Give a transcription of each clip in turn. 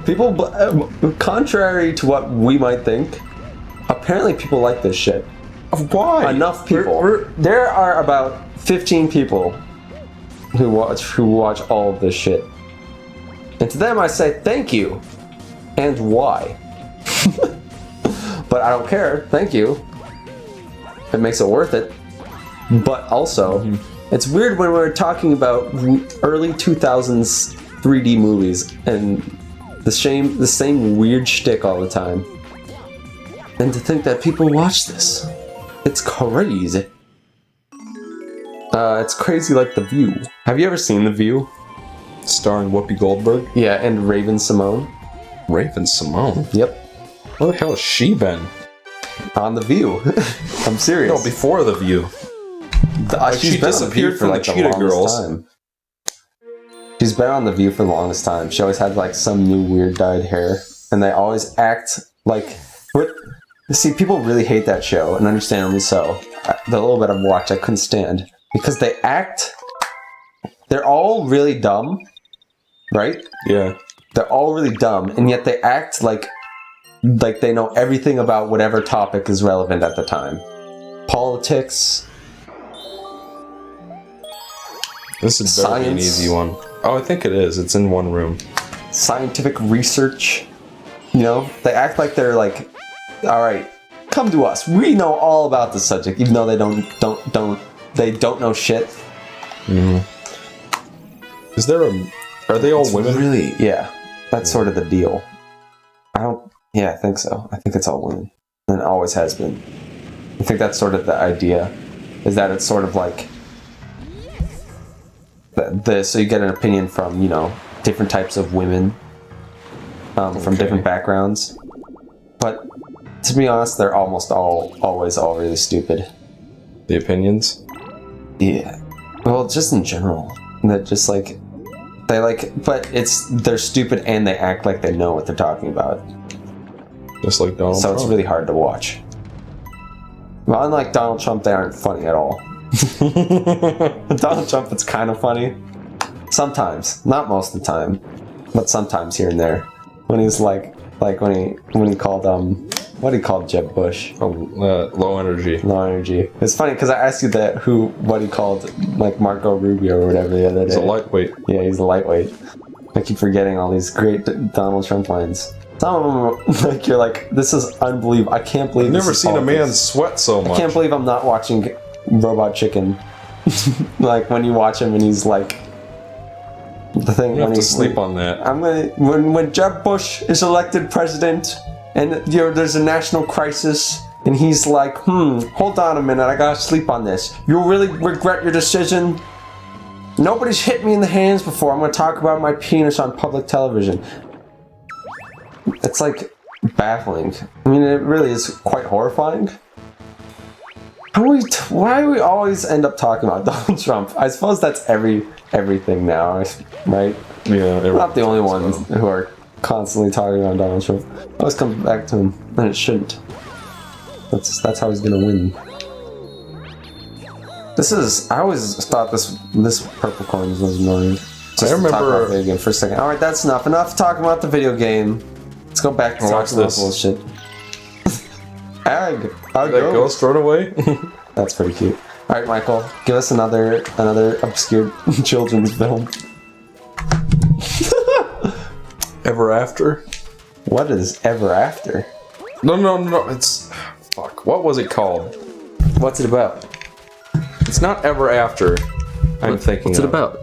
People, contrary to what we might think, apparently people like this shit. Why? Enough people. There are about 15 people who watch all of this shit. And to them I say thank you. And why? But I don't care. Thank you. It makes it worth it. But also, it's weird when we're talking about early 2000s 3D movies and the same weird shtick all the time. And to think that people watch this. It's crazy. It's crazy like The View. Have you ever seen The View? Starring Whoopi Goldberg? Yeah, and Raven Simone. Raven Simone? Yep. Where the hell has she been? On The View. I'm serious. No, before The View. She disappeared from the Cheetah Girls. Time. She's been on The View for the longest time. She always had like some new weird dyed hair. And they always act like... See, people really hate that show, and understandably so. The little bit I've watched, I couldn't stand. Because they act... They're all really dumb, right? Yeah. They're all really dumb, and yet they act like they know everything about whatever topic is relevant at the time. Politics. This is an easy one. Oh, I think it is. It's in one room. Scientific research. You know, they act like they're like... Alright, come to us. We know all about the subject, even though they don't know shit. Is there are they all women? Really? Yeah. That's sort of the deal. I think so. I think it's all women. And it always has been. I think that's sort of the idea. Is that it's sort of like so you get an opinion from, you know, different types of women from different backgrounds. But to be honest, they're almost always all really stupid. The opinions? Yeah. Well, just in general. That just like but they're stupid and they act like they know what they're talking about. Just like Donald Trump. So it's really hard to watch. Well, unlike Donald Trump, they aren't funny at all. Donald Trump, it's kind of funny. Sometimes. Not most of the time. But sometimes here and there. When he's like when he called what he called Jeb Bush. Low energy. Low energy. It's funny because I asked you what he called like Marco Rubio or whatever the other day. He's a lightweight. Yeah, he's a lightweight. I keep forgetting all these great Donald Trump lines. Some of them, like, you're like, this is unbelievable. I can't believe I've never seen a man sweat so much. I can't believe I'm not watching Robot Chicken. Like, when you watch him and he's like, the thing. You have to sleep on that. When Jeb Bush is elected president and there's a national crisis and he's like, hold on a minute, I gotta sleep on this. You'll really regret your decision. Nobody's hit me in the hands before. I'm gonna talk about my penis on public television. It's like baffling. I mean, it really is quite horrifying. Why do we always end up talking about Donald Trump? I suppose that's everything now, right? Yeah. We're not the only ones who are constantly talking about Donald Trump. It always comes back to him, and it shouldn't. That's how he's gonna win. I always thought this Purple Kwans was annoying. Just I remember talk about the video game for a second. All right, that's enough. Enough talking about the video game. Let's go back to talking about bullshit. Ag. That ghost run away. That's pretty cute. All right, Michael, give us another obscure children's film. Ever After? What is Ever After? No. It's fuck. What was it called? What's it about? It's not Ever After. I'm thinking. What's it about?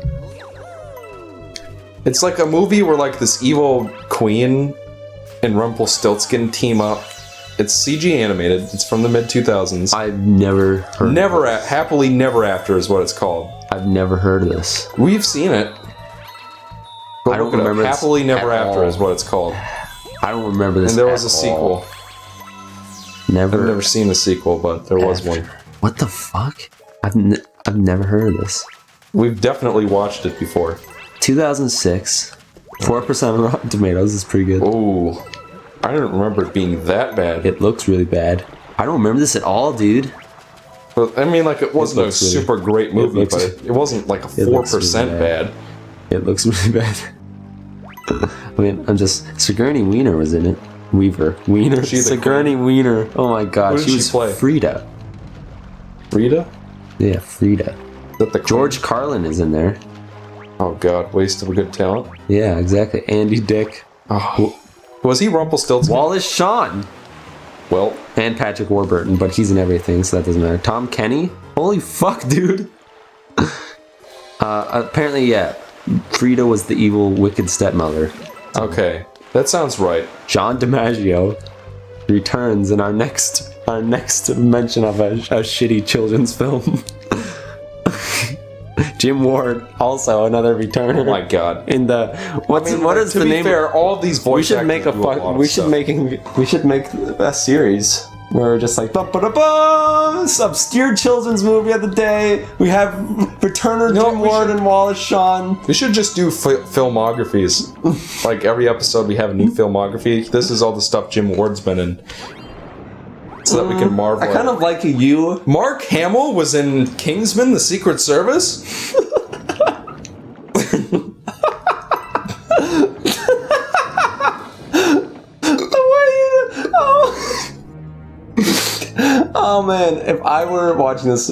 It's like a movie where like this evil queen and Rumpelstiltskin team up. It's CG animated. It's from the mid-2000s. I've never heard Happily Never After is what it's called. I've never heard of this. We've seen it. I don't remember. Happily Never After is what it's called. I don't remember this. And there was a sequel. I've never seen the sequel, but there was one. What the fuck? I've never heard of this. We've definitely watched it before. 2006. 4% on Rotten Tomatoes is pretty good. Ooh. I didn't remember it being that bad. It looks really bad. I don't remember this at all, dude. But, I mean, like, it wasn't a super great movie, but it wasn't like a 4% bad. It looks really bad. I mean, I'm just... Sigourney Weaver was in it. Wiener. She the Sigourney Weaver. Oh my god, Who did she she was play? Frida. Rita? Yeah, Frida. Is that the George Carlin is in there. Oh god, waste of a good talent. Yeah, exactly. Andy Dick. Oh. Was he Rumpelstiltskin? Wallace Shawn. Well, And Patrick Warburton, but he's in everything, so that doesn't matter. Tom Kenny? Holy fuck, dude. Apparently, yeah. Frida was the evil, wicked stepmother. okay. That sounds right. John DiMaggio returns in our next mention of a shitty children's film. Jim Ward, also another returner. Oh my god. In the what is to the be name? fair, all of these voice We should actors make a do lot fuck. of We should stuff. we should make a series where we're just like ba-ba-da-ba, this obscure children's movie of the day. We have returner No, Jim we Ward should- and Wallace Shawn. We should just do filmographies. Like every episode we have a new filmography. This is all the stuff Jim Ward's been in. So that we can marvel I kind at. of like you. Mark Hamill was in Kingsman: The Secret Service? Oh man, if I were watching this,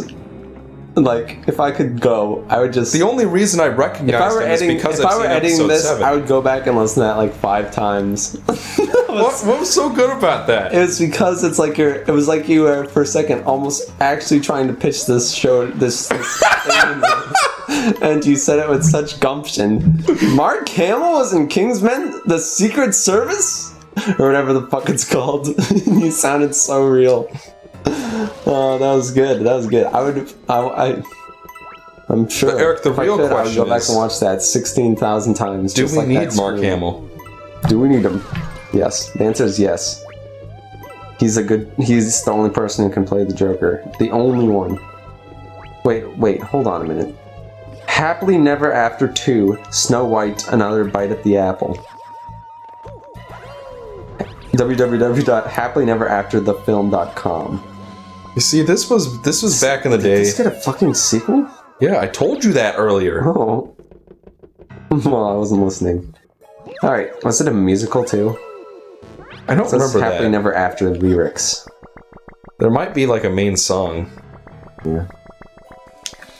like, if I could go, I would just. The only reason I if I recognized were him is editing, because if I've I were seen editing episode this, 7. I would go back and listen to that like 5 times. What was so good about that? It was because it's like it was like you were for a second almost actually trying to pitch this show, this thing, and you said it with such gumption. Mark Hamill was in Kingsman: The Secret Service, or whatever the fuck it's called. You sounded so real. Oh, that was good. That was good. I'm sure. But Eric, the if I real could, I would question go back is- and watch that 16,000 times. Do just we like need that Mark scream. Hamill? Do we need him? Yes. The answer is yes. He's the only person who can play the Joker. The only one. Wait, hold on a minute. Happily Never After 2, Snow White, Another Bite at the Apple. www.happilyneveraafterthefilm.com. You see, this was back in the Did day. this get a fucking sequel? Yeah, I told you that earlier. Oh. Well, I wasn't listening. Alright, was it a musical too? I don't It says remember Happily that. Never After lyrics. There might be like a main song. Yeah.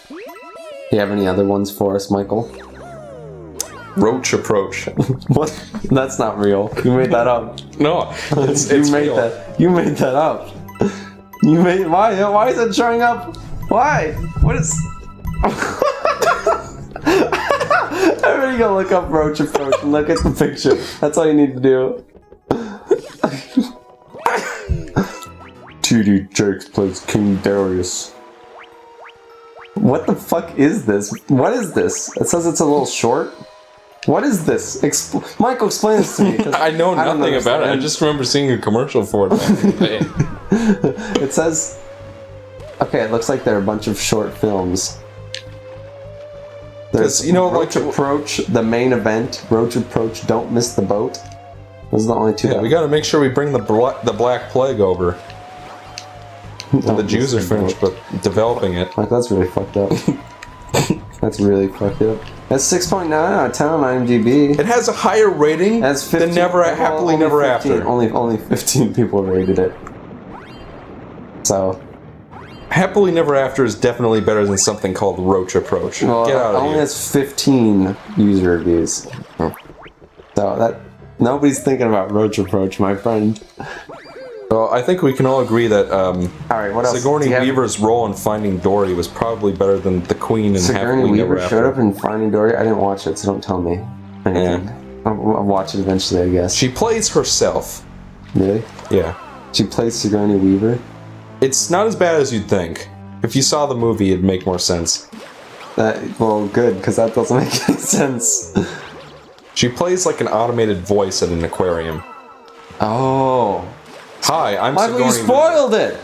Do you have any other ones for us, Michael? Roach Approach. What? That's not real. You made that up. No, it's You made real. that. You made that up. You made why? Why is it showing up? Why? What is? Everybody go look up Roach Approach and look at the picture. That's all you need to do. T.D. Jakes plays King Darius. What the fuck is this? What is this? It says it's a little short. What is this? Michael, explain this to me. 'Cause I know don't nothing about it. I understand. just remember seeing a commercial for it. back in the day. It says... Okay, it looks like there are a bunch of short films. There's 'Cause, you know, Roach like- Approach, the main event. Roach Approach, Don't Miss the Boat. Those are the only two. Yeah, we got to make sure we bring the Black Plague over. Don't The miss Jews are the finished, boat. but developing it. Like, that's really fucked up. That's really fucked up. That's 6.9 out of 10 on IMDb. It has a higher rating That's 15, than Happily only Never 15, After. Only 15 people rated it. So, Happily Never After is definitely better than something called Roach Approach. well, Get out it of only here. has 15 user reviews. Oh. So that nobody's thinking about Roach Approach, my friend. Well, I think we can all agree that All right, what else? Sigourney Do you have- Weaver's role in Finding Dory was probably better than the Queen in Sigourney Happily Never Weaver After. showed up in Finding Dory. I didn't watch it, so don't tell me anything. I'll watch it eventually, I guess. She plays herself. Really? Yeah. She plays Sigourney Weaver. It's not as bad as you'd think. If you saw the movie, it'd make more sense. Well, good, because that doesn't make any sense. She plays like an automated voice at an aquarium. Oh. Hi, I'm Michael, you Sigourney Weaver. spoiled it!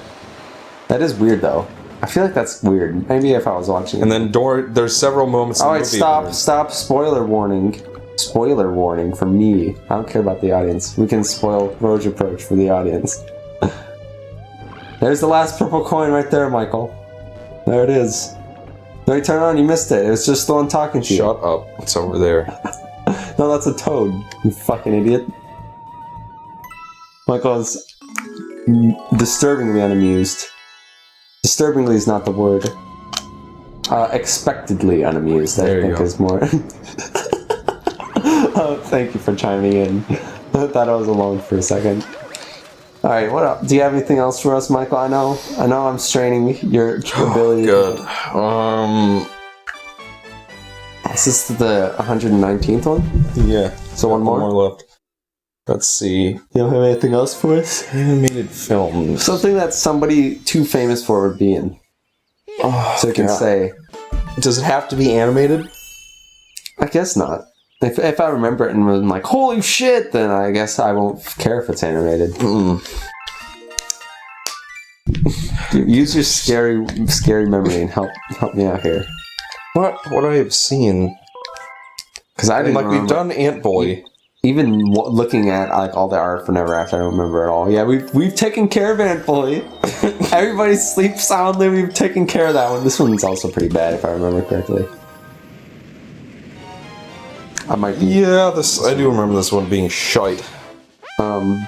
That is weird, though. I feel like that's weird. Maybe if I was watching it. And then there's several moments in the Alright, movie. stop, spoiler warning. Spoiler warning for me. I don't care about the audience. We can spoil Roach Approach for the audience. There's the last purple coin right there, Michael. There it is. No, you turn it on, you missed it. It was just the one talking to you. Shut up. It's over there. No, that's a toad. You fucking idiot. Michael is disturbingly unamused. Disturbingly is not the word. Expectedly unamused, I think is more. Thank you for chiming in. I thought I was alone for a second. Alright, what else? Do you have anything else for us, Michael? I know I'm straining your ability. Good. Is this the 119th one? Yeah. So one more? left. Let's see. You don't have anything else for us? Animated films. Something that somebody too famous for would be in. Oh, So you can say, does it have to be animated? I guess not. If I remember it and I'm like, holy shit, then I guess I won't care if it's animated. Use your scary memory and help me out here. What I have seen? Because I didn't We've done Ant Boy. Even looking at like all the art for Never After, I don't remember at all. Yeah, we've taken care of Ant Boy. Everybody sleeps soundly. We've taken care of that one. This one's also pretty bad if I remember correctly. I might be. Yeah, I do remember this one being shite. Ant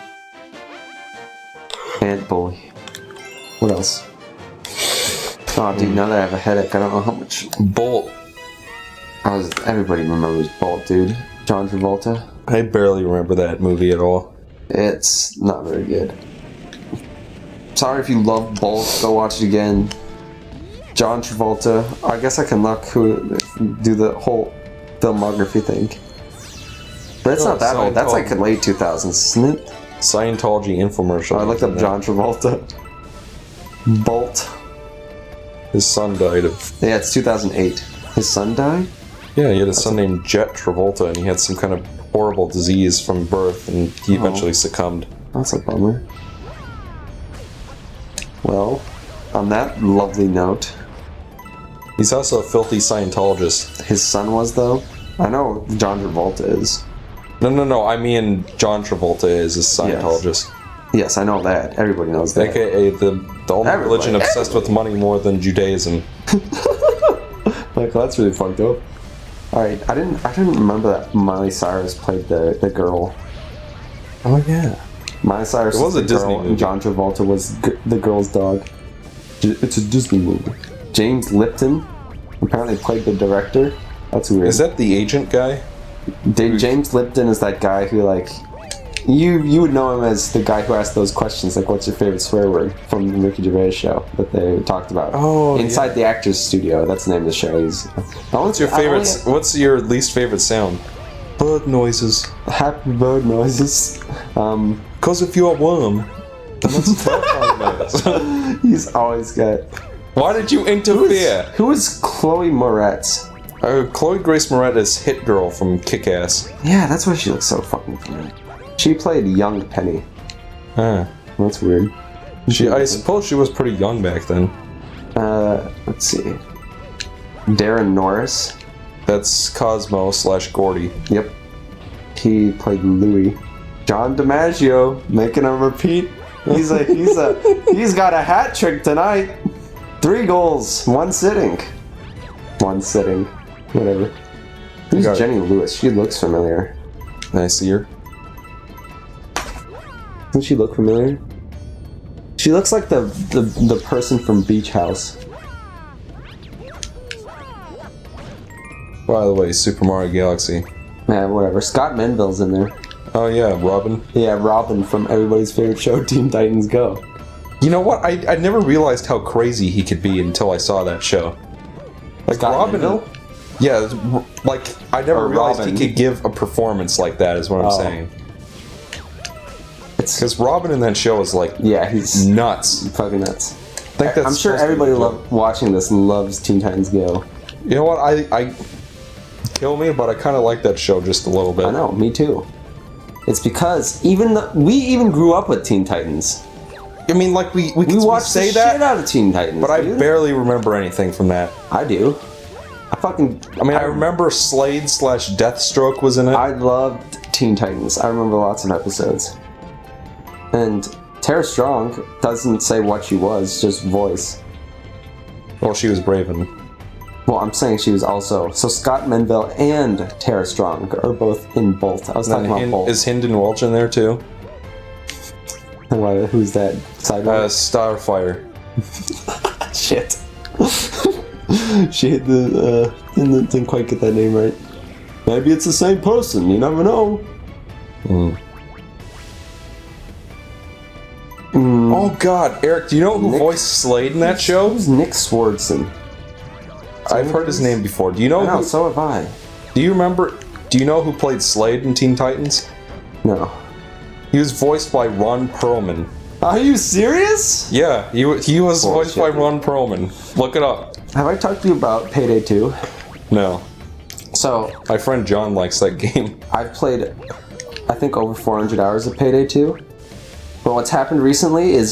Boy. What else? Oh, dude, now that I have a headache, I don't know how much. Bolt. Everybody remembers Bolt, dude. John Travolta. I barely remember that movie at all. It's not very good. Sorry if you love Bolt, go watch it again. John Travolta. I guess I can do the whole filmography thing. But it's not that old. That's like late 2000s, isn't it? Scientology infomercial. I looked up John Travolta. Bolt. His son died of... Yeah, it's 2008. His son died? Yeah, he had a son named Jet Travolta, and he had some kind of horrible disease from birth, and he eventually succumbed. That's a bummer. Well, on that lovely note... He's also a filthy Scientologist. His son was, though? I know John Travolta is. No, I mean John Travolta is a Scientologist. Yes, I know that. Everybody knows that. AKA the only religion obsessed with money more than Judaism. Michael, that's really fucked up. Alright, I didn't remember that Miley Cyrus played the girl. Oh yeah. Miley Cyrus was the a Disney girl, movie. and John Travolta was the girl's dog. It's a Disney movie. James Lipton apparently played the director. That's weird. Is that the agent guy? James Lipton is that guy who, like, you would know him as the guy who asked those questions, like, what's your favorite swear word from the Ricky Gervais show that they talked about. Oh, Inside the Actors Studio. That's the name of the show. What's your favorite? What's your least favorite sound? Bird noises. Happy bird noises. Cause if you're a worm, then that's a terrifying noise. He's always got. Why did you interfere? Who is Chloe Moretz? Chloe Grace Moretz, Hit Girl from Kick-Ass. Yeah, that's why she looks so fucking familiar. She played young Penny. Ah. That's weird. I suppose she was pretty young back then. Let's see. Darren Norris. That's Cosmo / Gordy. Yep. He played Louis. John DiMaggio making a repeat. He's got a hat trick tonight. 3 goals, 1 sitting. 1 sitting. Whatever. Who's Jenny Lewis? She looks familiar. I see her. Doesn't she look familiar? She looks like the person from Beach House. By the way, Super Mario Galaxy. Yeah, whatever. Scott Menville's in there. Oh yeah, Robin. Yeah, Robin from everybody's favorite show, Teen Titans Go. You know what? I never realized how crazy he could be until I saw that show. Like Scott Robin. Menville? Yeah, like I never realized Robin. he could give a performance like that. Is what I'm saying. Because Robin in that show is like, yeah, he's nuts. fucking nuts. I think that's I'm sure everybody watching this loves Teen Titans Go. You know what? I kill me, but I kind of like that show just a little bit. I know, me too. It's because we even grew up with Teen Titans. I mean, like we watched say the that, shit out of Teen Titans, but dude. I barely remember anything from that. I do. I remember Slade / Deathstroke was in it. I loved Teen Titans. I remember lots of episodes. And Tara Strong doesn't say what she was, just voice. Well, she was Raven. Well, I'm saying she was also... So Scott Menville and Tara Strong are both in Bolt. I was talking about Bolt. Is Hynden Welch in there too? Who's that? Sideways? Starfire. Shit. She hit the... didn't quite get that name right. Maybe it's the same person. You never know. Oh God, Eric, do you know who voiced Slade in that show? Who's Nick Swardson? I've heard his name before. Do you know? No, so have I. Do you remember? Do you know who played Slade in Teen Titans? No. He was voiced by Ron Perlman. Are you serious? Yeah, he was voiced by Ron Perlman. Look it up. Have I talked to you about Payday 2? No. So, My friend John likes that game. I've played, I think, over 400 hours of Payday 2. But what's happened recently is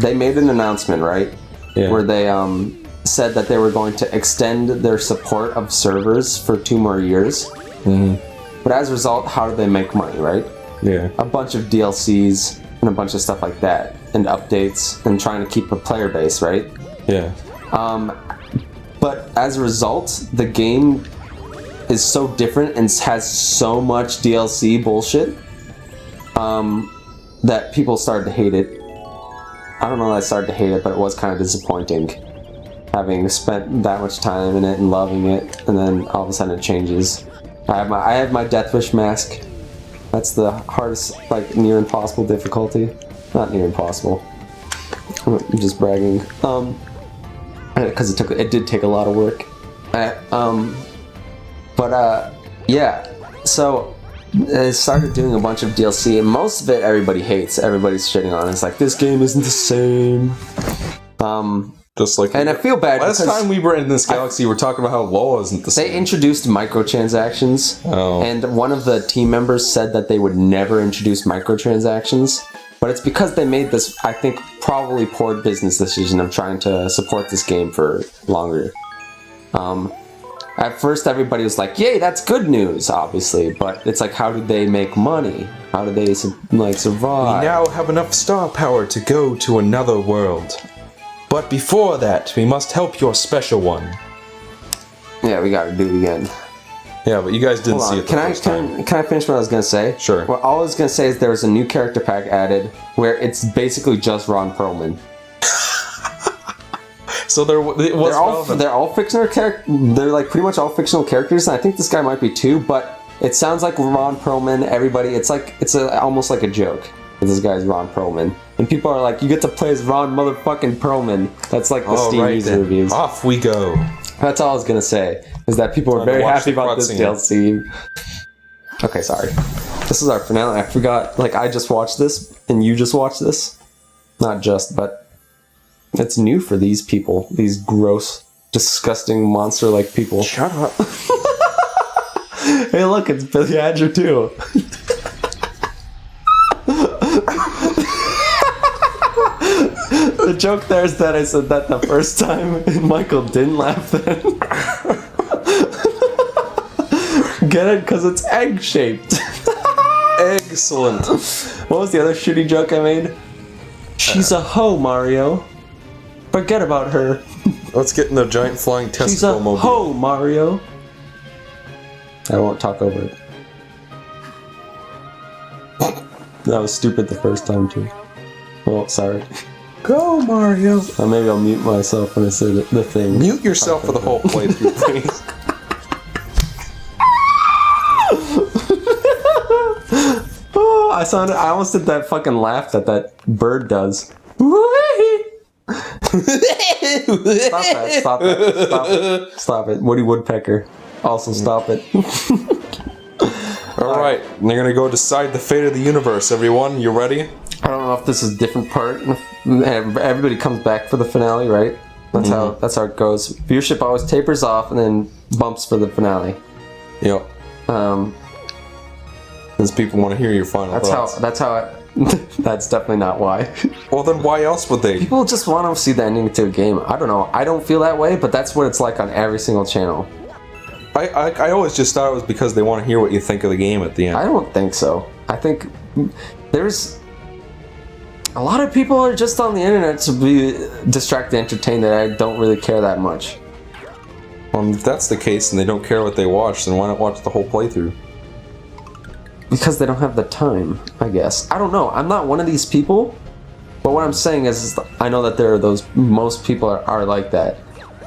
they made an announcement, right? Yeah. Where they said that they were going to extend their support of servers for 2 more years. But as a result, how do they make money, right? Yeah. A bunch of DLCs and a bunch of stuff like that, and updates, and trying to keep a player base, right? Yeah. But as a result, the game is so different and has so much DLC bullshit that people started to hate it. I don't know that I started to hate it, but it was kind of disappointing. Having spent that much time in it and loving it, and then all of a sudden it changes. I have my Death Wish mask. That's the hardest, like, near impossible difficulty. Not near impossible. I'm just bragging. Because it did take a lot of work. Yeah. So they started doing a bunch of DLC, and most of it everybody hates. Everybody's shitting on it. It's like, this game isn't the same. Just like, And I feel bad last because time we were in this galaxy, we were talking about how Loa isn't the they same. introduced microtransactions, and one of the team members said that they would never introduce microtransactions. But it's because they made this, I think, probably poor business decision of trying to support this game for longer. At first, everybody was like, "Yay, that's good news," obviously. But it's like, how did they make money? How did they survive? We now have enough star power to go to another world. But before that, we must help your special one. Yeah, we gotta do it again. Yeah, but you guys didn't see it the first time. Can I finish what I was gonna say? Sure. Well, all I was gonna say is there was a new character pack added where it's basically just Ron Perlman. So They're all fictional characters. They're like pretty much all fictional characters. And I think this guy might be too, but it sounds like Ron Perlman. Everybody, it's almost like a joke. This guy's Ron Perlman, and people are like, "You get to play as Ron motherfucking Perlman." That's like the Steam user reviews. Off we go. That's all I was gonna say. Is that people were very happy about this DLC. Okay, sorry. This is our finale. I forgot. Like, I just watched this, and you just watched this. Not just, but it's new for these people. These gross, disgusting, monster-like people. Shut up. Hey, look, it's Billy Adger too. The joke there is that I said that the first time, and Michael didn't laugh then. Get it? Because it's egg-shaped. Excellent. What was the other shitty joke I made? She's a hoe, Mario. Forget about her. Let's get in the giant flying She's a testicle mobile. hoe, Mario. I won't talk over it. That was stupid the first time, too. Oh, sorry. Go, Mario. Maybe I'll mute myself when I say the thing. Mute yourself for the whole playthrough, please. Oh, I almost did that fucking laugh that bird does. Stop it. Woody Woodpecker. Also stop it. Alright, they're gonna go decide the fate of the universe, everyone. You ready? I don't know if this is a different part. Everybody comes back for the finale, right? That's how it goes. Viewership always tapers off and then bumps for the finale. Yep. Because people want to hear your final thoughts. That's definitely not why. Well, then why else would they? People just want to see the ending to a game. I don't know. I don't feel that way, but that's what it's like on every single channel. I always just thought it was because they want to hear what you think of the game at the end. I don't think so. I think there's a lot of people are just on the internet to be distracted, entertained, that I don't really care that much. If that's the case and they don't care what they watch, then why not watch the whole playthrough? Because they don't have the time, I guess. I don't know. I'm not one of these people. But what I'm saying is I know that there are those, most people are like that.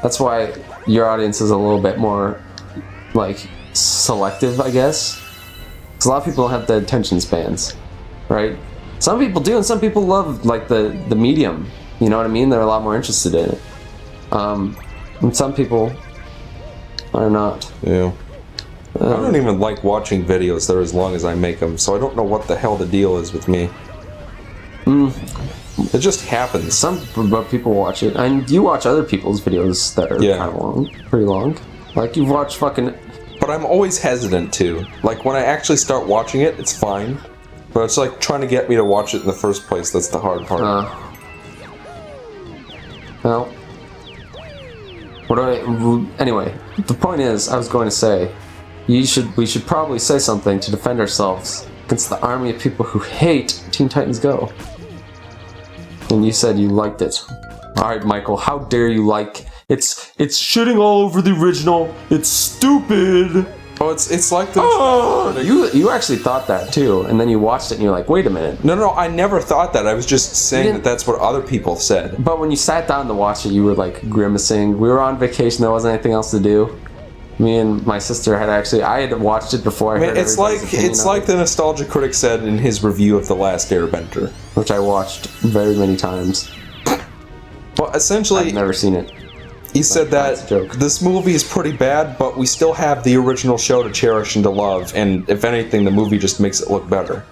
That's why your audience is a little bit more, like, selective, I guess. Because a lot of people don't have the attention spans, right? Some people do, and some people love, like, the medium. You know what I mean? They're a lot more interested in it. And some people are not. Yeah. I don't even like watching videos that are as long as I make them, so I don't know what the hell the deal is with me. It just happens. Some people watch it, and you watch other people's videos that are kind of long, pretty long. Like you've watched fucking. But I'm always hesitant to. Like when I actually start watching it, it's fine. But it's like trying to get me to watch it in the first place. That's the hard part. Well, anyway, the point is, I was going to say, we should probably say something to defend ourselves against the army of people who hate Teen Titans Go. And you said you liked it. Alright, Michael, how dare you like... It's shitting all over the original. It's stupid. Oh, it's like the... You actually thought that too, and then you watched it and you're like, wait a minute. No, I never thought that. I was just saying that that's what other people said. But when you sat down to watch it, you were like grimacing. We were on vacation, there wasn't anything else to do. Me and my sister I had watched it before I heard it's like the Nostalgia Critic said in his review of The Last Airbender, which I watched very many times. Well, essentially, I've never seen it. He said that this movie is pretty bad, but we still have the original show to cherish and to love, and if anything, the movie just makes it look better.